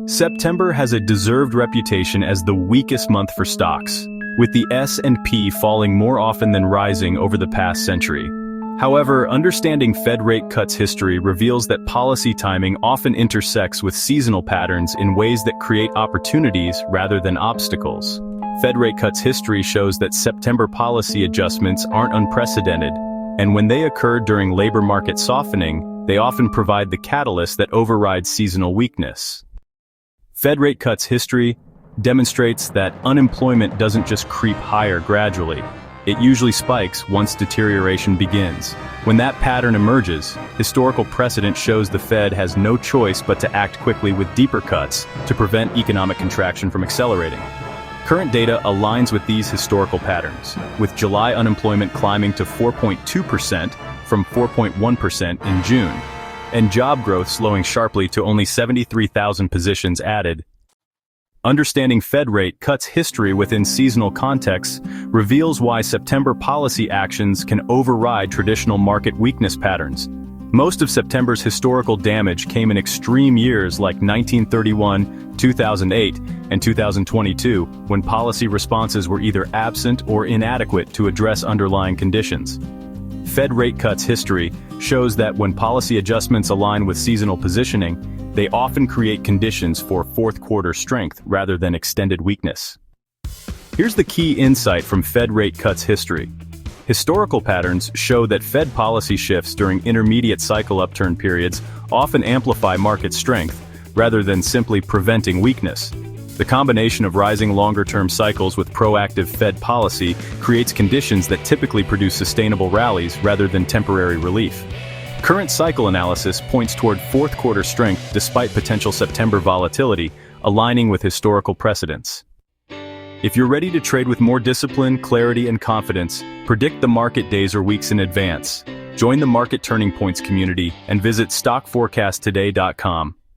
September has a deserved reputation as the weakest month for stocks, with the S&P falling more often than rising over the past century. However, understanding Fed rate cuts history reveals that policy timing often intersects with seasonal patterns in ways that create opportunities rather than obstacles. Fed rate cuts history shows that September policy adjustments aren't unprecedented, and when they occur during labor market softening, they often provide the catalyst that overrides seasonal weakness. Fed rate cuts history demonstrates that unemployment doesn't just creep higher gradually. It usually spikes once deterioration begins. When that pattern emerges, historical precedent shows the Fed has no choice but to act quickly with deeper cuts to prevent economic contraction from accelerating. Current data aligns with these historical patterns, with July unemployment climbing to 4.2% from 4.1% in June, and job growth slowing sharply to only 73,000 positions added. Understanding Fed rate cuts history within seasonal contexts reveals why September policy actions can override traditional market weakness patterns. Most of September's historical damage came in extreme years like 1931, 2008, and 2022, when policy responses were either absent or inadequate to address underlying conditions. Fed rate cuts history shows that when policy adjustments align with seasonal positioning, they often create conditions for fourth-quarter strength rather than extended weakness. Here's the key insight from Fed rate cuts history. Historical patterns show that Fed policy shifts during intermediate cycle upturn periods often amplify market strength, rather than simply preventing weakness. The combination of rising longer-term cycles with proactive Fed policy creates conditions that typically produce sustainable rallies rather than temporary relief. Current cycle analysis points toward fourth-quarter strength despite potential September volatility, aligning with historical precedents. If you're ready to trade with more discipline, clarity, and confidence, predict the market days or weeks in advance. Join the Market Turning Points community and visit stockforecasttoday.com.